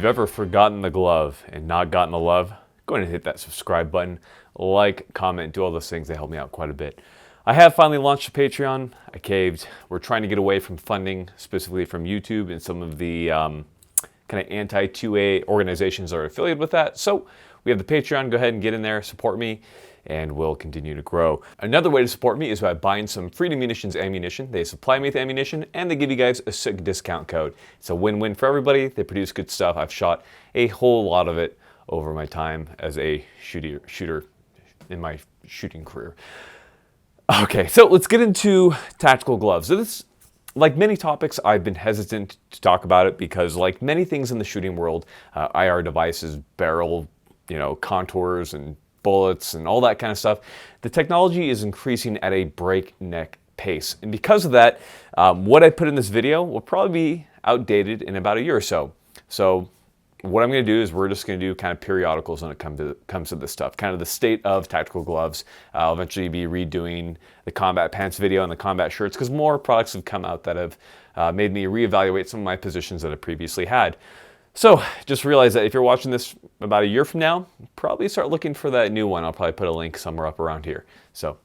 you've ever forgotten the glove and not gotten the love, go ahead and hit that subscribe button, like, comment, do all those things. They help me out quite a bit. I have finally launched a Patreon. I caved. We're trying to get away from funding, specifically from YouTube and some of the kind of anti-2A organizations that are affiliated with that. So we have the Patreon. Go ahead and get in there, support me, and we'll continue to grow. Another way to support me is by buying some Freedom Munitions ammunition. They supply me with ammunition, and they give you guys a sick discount code. It's a win-win for everybody. They produce good stuff. I've shot a whole lot of it over my time as a shooter in my shooting career. Okay, so let's get into tactical gloves. So this, like many topics, I've been hesitant to talk about it because, like many things in the shooting world, IR devices, barrel, contours and bullets and all that kind of stuff, the technology is increasing at a breakneck pace. And because of that, what I put in this video will probably be outdated in about a year or so. So what I'm going to do is we're just going to do kind of periodicals when it comes to this stuff, kind of the state of tactical gloves. I'll eventually be redoing the combat pants video and the combat shirts because more products have come out that have made me reevaluate some of my positions that I previously had. So just realize that if you're watching this about a year from now, probably start looking for that new one. I'll probably put a link somewhere up around here. So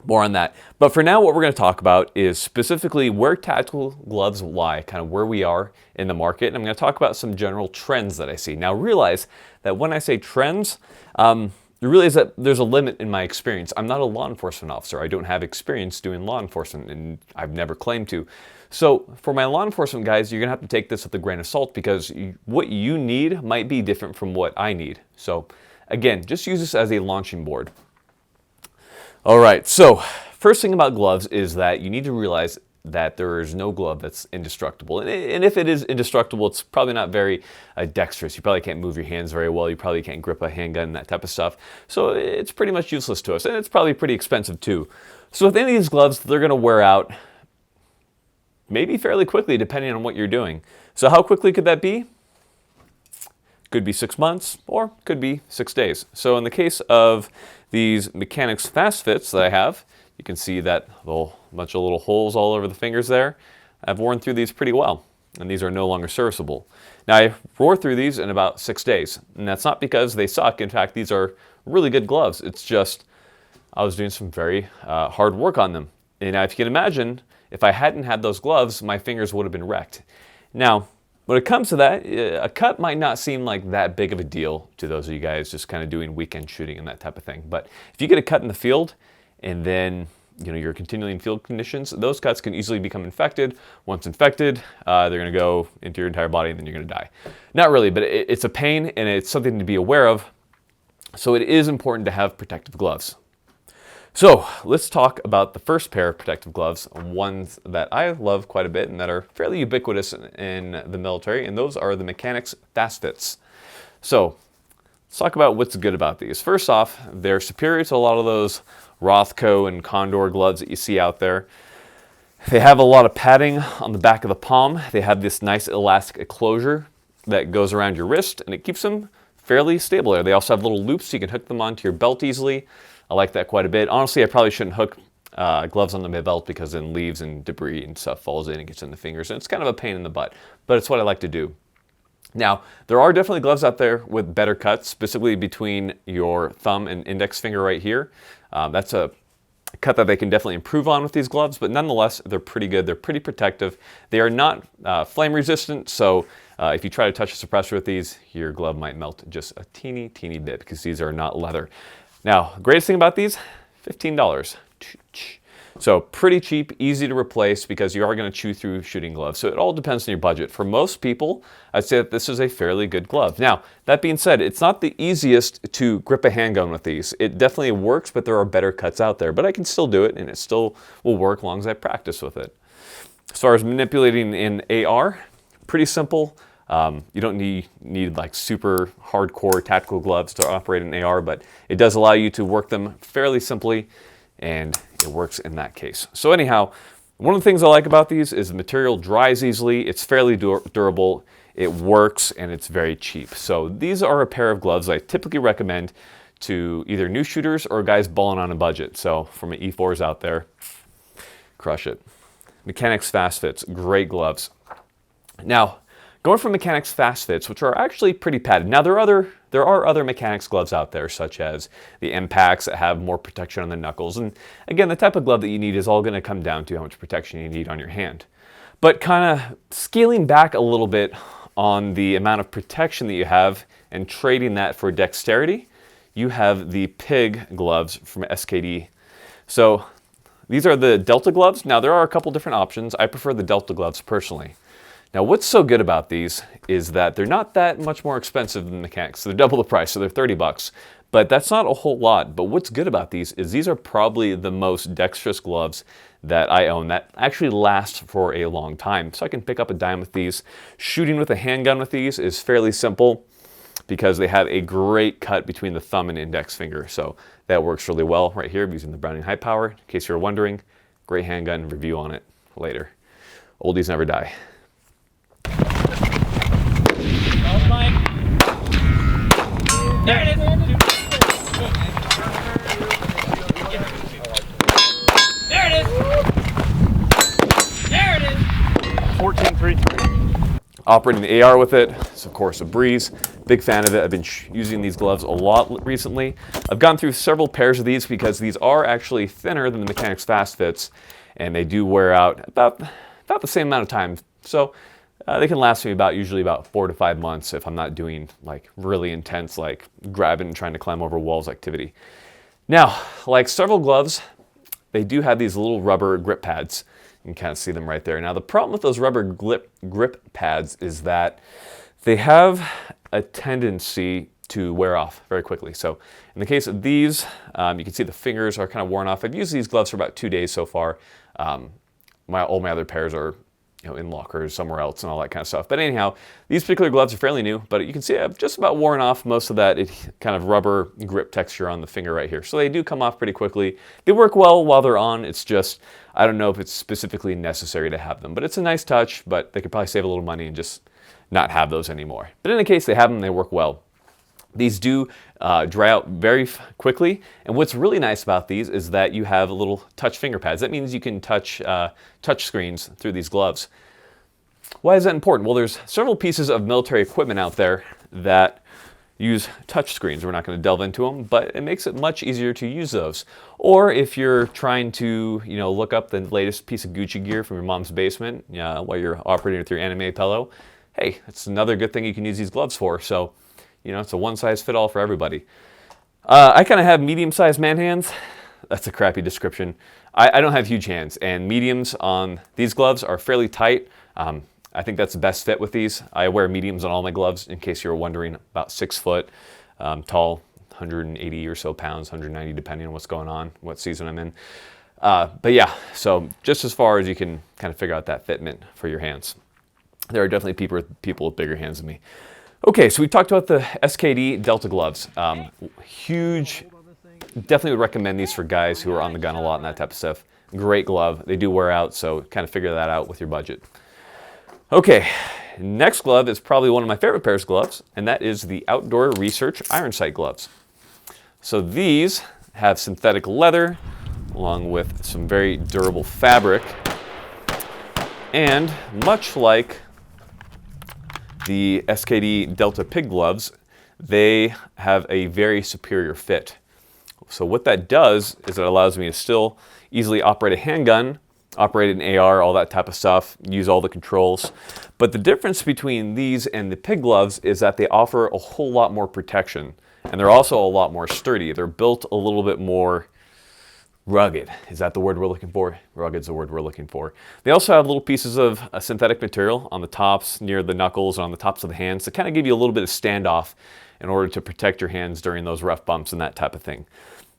more on that. But for now, what we're going to talk about is specifically where tactical gloves lie, kind of where we are in the market. And I'm going to talk about some general trends that I see. Now realize that when I say trends, you realize that there's a limit in my experience. I'm not a law enforcement officer. I don't have experience doing law enforcement, and I've never claimed to. So for my law enforcement guys, you're going to have to take this with a grain of salt because what you need might be different from what I need. So again, just use this as a launching board. All right, so first thing about gloves is that you need to realize that there is no glove that's indestructible. And if it is indestructible, it's probably not very dexterous. You probably can't move your hands very well. You probably can't grip a handgun, that type of stuff. So it's pretty much useless to us. And it's probably pretty expensive too. So with any of these gloves, they're going to wear out maybe fairly quickly, depending on what you're doing. So how quickly could that be? Could be 6 months or could be 6 days. So in the case of these Mechanix Fastfits that I have, you can see that little bunch of little holes all over the fingers there. I've worn through these pretty well, and these are no longer serviceable. Now I wore through these in about 6 days, and that's not because they suck. In fact, these are really good gloves. It's just I was doing some very hard work on them. And now if you can imagine, if I hadn't had those gloves, my fingers would have been wrecked. Now, when it comes to that, a cut might not seem like that big of a deal to those of you guys just kind of doing weekend shooting and that type of thing. But if you get a cut in the field and then you're continuing in field conditions, those cuts can easily become infected. Once infected, they're going to go into your entire body and then you're going to die. Not really, but it's a pain and it's something to be aware of. So it is important to have protective gloves. So let's talk about the first pair of protective gloves, ones that I love quite a bit and that are fairly ubiquitous in the military, and those are the Mechanix Fastfits. So let's talk about what's good about these. First off, they're superior to a lot of those Rothco and Condor gloves that you see out there. They have a lot of padding on the back of the palm. They have this nice elastic closure that goes around your wrist, and it keeps them fairly stable there. They also have little loops so you can hook them onto your belt easily. I like that quite a bit. Honestly, I probably shouldn't hook gloves onto my belt because then leaves and debris and stuff falls in and gets in the fingers. And it's kind of a pain in the butt, but it's what I like to do. Now, there are definitely gloves out there with better cuts, specifically between your thumb and index finger right here. That's a cut that they can definitely improve on with these gloves, but nonetheless, they're pretty good. They're pretty protective. They are not flame resistant, so if you try to touch a suppressor with these, your glove might melt just a teeny bit because these are not leather. Now, the greatest thing about these, $15. So pretty cheap, easy to replace because you are going to chew through shooting gloves. So it all depends on your budget. For most people, I'd say that this is a fairly good glove. Now, that being said, it's not the easiest to grip a handgun with these. It definitely works, but there are better cuts out there. But I can still do it, and it still will work as long as I practice with it. As far as manipulating in AR, pretty simple. You don't need like super hardcore tactical gloves to operate in AR, but it does allow you to work them fairly simply, and it works in that case. So anyhow, one of the things I like about these is the material dries easily, it's fairly durable, it works, and it's very cheap. So these are a pair of gloves I typically recommend to either new shooters or guys balling on a budget. So for my E4s out there, crush it. Mechanix Fastfits, great gloves. Now, Going from Mechanix Fastfits, which are actually pretty padded. Now there are other Mechanix gloves out there, such as the Impacts that have more protection on the knuckles. And again, the type of glove that you need is all going to come down to how much protection you need on your hand. But kind of scaling back a little bit on the amount of protection that you have and trading that for dexterity, you have the PIG gloves from SKD. So these are the Delta gloves. Now there are a couple different options. I prefer the Delta gloves personally. Now what's so good about these is that they're not that much more expensive than Mechanix. They're double the price, so they're 30 bucks. But that's not a whole lot. But what's good about these is these are probably the most dexterous gloves that I own that actually last for a long time. So I can pick up a dime with these. Shooting with a handgun with these is fairly simple because they have a great cut between the thumb and index finger. So that works really well right here. I'm using the Browning High Power. In case you're wondering, great handgun, review on it later. Oldies never die. There it is. There it is. There it is. 14.33. Operating the AR with it is of course a breeze. Big fan of it. I've been using these gloves a lot recently. I've gone through several pairs of these because these are actually thinner than the Mechanix Fastfits, and they do wear out about the same amount of time. So they can last me usually about 4 to 5 months if I'm not doing like really intense, like grabbing and trying to climb over walls activity. Now, like several gloves, they do have these little rubber grip pads. You can kind of see them right there. Now, the problem with those rubber grip pads is that they have a tendency to wear off very quickly. So in the case of these, you can see the fingers are kind of worn off. I've used these gloves for about 2 days so far. All my other pairs are in lockers somewhere else and all that kind of stuff. But anyhow, these particular gloves are fairly new, but you can see I've just about worn off most of that kind of rubber grip texture on the finger right here. So they do come off pretty quickly. They work well while they're on. It's just, I don't know if it's specifically necessary to have them, but it's a nice touch, but they could probably save a little money and just not have those anymore. But in any case, they have them, they work well. These do dry out very quickly, and what's really nice about these is that you have little touch finger pads. That means you can touch screens through these gloves. Why is that important? Well, there's several pieces of military equipment out there that use touch screens. We're not going to delve into them, but it makes it much easier to use those. Or if you're trying to, look up the latest piece of Gucci gear from your mom's basement while you're operating with your anime pillow, hey, that's another good thing you can use these gloves for. So, it's a one-size-fit-all for everybody. I kind of have medium-sized man hands. That's a crappy description. I don't have huge hands, and mediums on these gloves are fairly tight. I think that's the best fit with these. I wear mediums on all my gloves, in case you're wondering. About 6 foot, tall, 180 or so pounds, 190 depending on what's going on, what season I'm in. But yeah, so just as far as you can kind of figure out that fitment for your hands. There are definitely people with bigger hands than me. Okay, so we talked about the SKD Delta gloves. Huge, definitely would recommend these for guys who are on the gun a lot and that type of stuff. Great glove. They do wear out, so kind of figure that out with your budget. Okay, next glove is probably one of my favorite pairs of gloves, and that is the Outdoor Research ironsight gloves. So these have synthetic leather along with some very durable fabric, and much like the SKD Delta PIG gloves, they have a very superior fit. So what that does is it allows me to still easily operate a handgun, operate an AR, all that type of stuff, use all the controls. But the difference between these and the PIG gloves is that they offer a whole lot more protection, and they're also a lot more sturdy. They're built a little bit more rugged. Is that the word we're looking for? Rugged's the word we're looking for. They also have little pieces of synthetic material on the tops, near the knuckles, and on the tops of the hands to kind of give you a little bit of standoff in order to protect your hands during those rough bumps and that type of thing.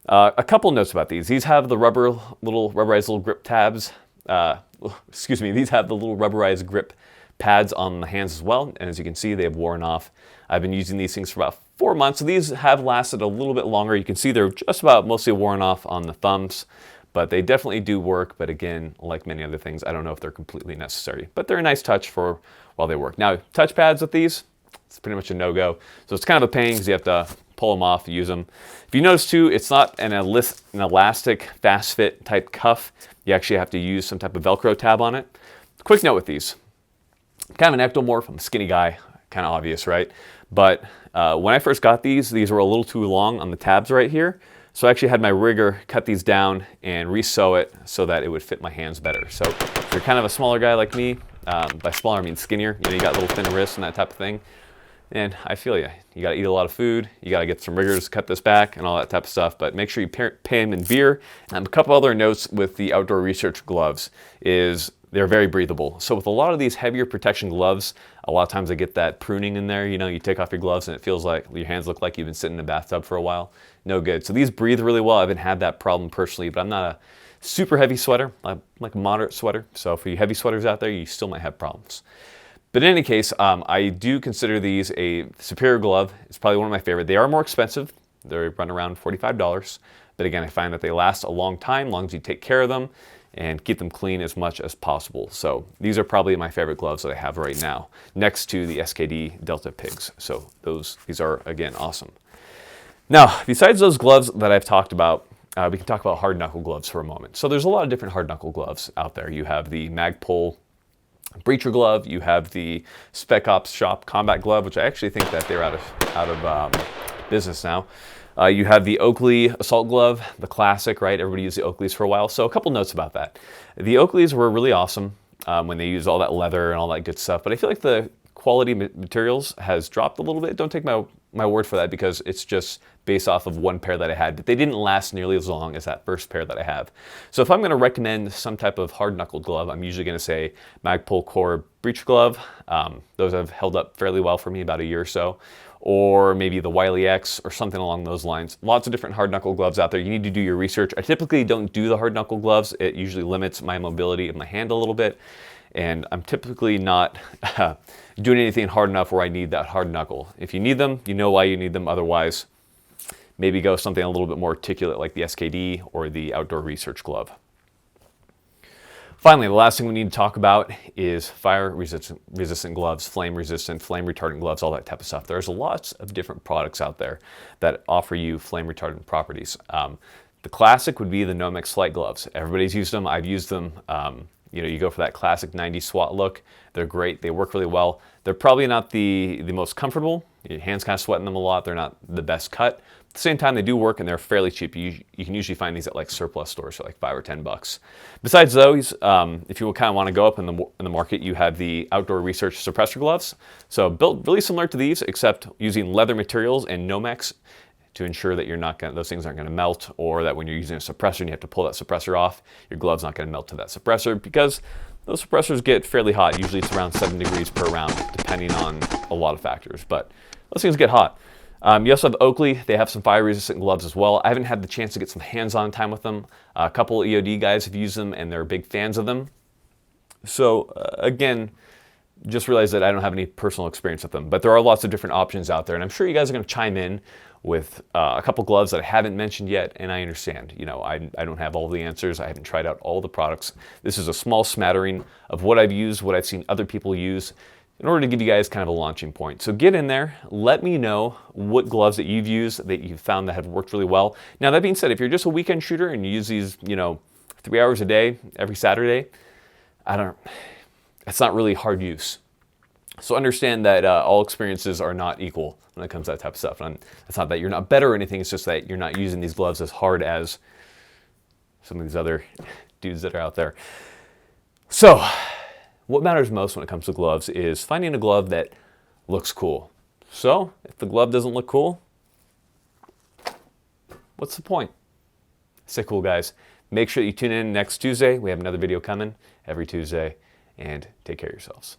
A couple notes about these. These have the rubberized little grip tabs. These have the little rubberized grip pads on the hands as well, and as you can see, they have worn off. I've been using these things for about 4 months, so these have lasted a little bit longer. You can see they're just about mostly worn off on the thumbs, but they definitely do work. But again, like many other things, I don't know if they're completely necessary, but they're a nice touch for while they work. Now, touch pads with these, it's pretty much a no-go. So it's kind of a pain because you have to pull them off, use them. If you notice too, it's not an elastic fast fit type cuff. You actually have to use some type of Velcro tab on it. Quick note with these. kind of an ectomorph. I'm a skinny guy, kind of obvious, right? But when I first got these were a little too long on the tabs right here. So I actually had my rigger cut these down and re-sew it so that it would fit my hands better. So if you're kind of a smaller guy like me, by smaller I mean skinnier, you know, you got little thin wrists and that type of thing, and I feel you. You gotta eat a lot of food, you gotta get some riggers to cut this back and all that type of stuff, but make sure you pay them in beer. A couple other notes with the outdoor research gloves is they're very breathable. So with a lot of these heavier protection gloves, a lot of times I get that pruning in there. You know, you take off your gloves and it feels like your hands look like you've been sitting in a bathtub for a while. No good. So these breathe really well. I haven't had that problem personally, but I'm not a super heavy sweater. I'm like a moderate sweater. So for you heavy sweaters out there, you still might have problems. But in any case, I do consider these a superior glove. It's probably one of my favorite. They are more expensive. They run around $45. But again, I find that they last a long time, as long as you take care of them and keep them clean as much as possible. So these are probably my favorite gloves that I have right now, next to the SKD Delta PIGs. So these are, again, awesome. Now, besides those gloves that I've talked about, we can talk about hard knuckle gloves for a moment. So there's a lot of different hard knuckle gloves out there. You have the Magpul breacher glove, you have the Spec Ops Shop combat glove, which I actually think that they're out of business now. You have the Oakley assault glove, the classic, right? Everybody used the Oakleys for a while. So a couple notes about that. The Oakleys were really awesome when they used all that leather and all that good stuff, but I feel like the quality materials has dropped a little bit. Don't take my word for that, because it's just based off of one pair that I had, but they didn't last nearly as long as that first pair that I have. So if I'm gonna recommend some type of hard knuckle glove, I'm usually gonna say Magpul Core breacher glove. Those have held up fairly well for me, about a year or so. Or maybe the Wiley X or something along those lines. Lots of different hard knuckle gloves out there. You need to do your research. I typically don't do the hard knuckle gloves. It usually limits my mobility of my hand a little bit. And I'm typically not doing anything hard enough where I need that hard knuckle. If you need them, you know why you need them. Otherwise, maybe go something a little bit more articulate like the SKD or the outdoor research glove. Finally, the last thing we need to talk about is fire resistant gloves, flame resistant, flame retardant gloves, all that type of stuff. There's lots of different products out there that offer you flame retardant properties. The classic would be the Nomex Flight gloves. Everybody's used them. I've used them. You know, you go for that classic 90s SWAT look. They're great. They work really well. They're probably not the most comfortable. Your hands kind of sweat in them a lot. They're not the best cut. At the same time, they do work and they're fairly cheap. You can usually find these at like surplus stores for like $5 or $10. Besides those, if you kind of want to go up in the market, you have the outdoor research suppressor gloves. So built really similar to these, except using leather materials and Nomex to ensure that those things aren't going to melt, or that when you're using a suppressor and you have to pull that suppressor off, your glove's not going to melt to that suppressor, because those suppressors get fairly hot. Usually it's around 7 degrees per round, depending on a lot of factors, but those things get hot. You also have Oakley. They have some fire-resistant gloves as well. I haven't had the chance to get some hands-on time with them. A couple of EOD guys have used them, and they're big fans of them. So again, just realize that I don't have any personal experience with them, but there are lots of different options out there, and I'm sure you guys are going to chime in with a couple gloves that I haven't mentioned yet, and I understand. You know, I don't have all the answers. I haven't tried out all the products. This is a small smattering of what I've used, what I've seen other people use, in order to give you guys kind of a launching point. So get in there, let me know what gloves that you've used that you've found that have worked really well. Now, that being said, if you're just a weekend shooter and you use these, 3 hours a day, every Saturday, it's not really hard use. So understand that all experiences are not equal when it comes to that type of stuff. And it's not that you're not better or anything, it's just that you're not using these gloves as hard as some of these other dudes that are out there. So, what matters most when it comes to gloves is finding a glove that looks cool. So, if the glove doesn't look cool, what's the point? Stay cool, guys. Make sure that you tune in next Tuesday. We have another video coming every Tuesday, and take care of yourselves.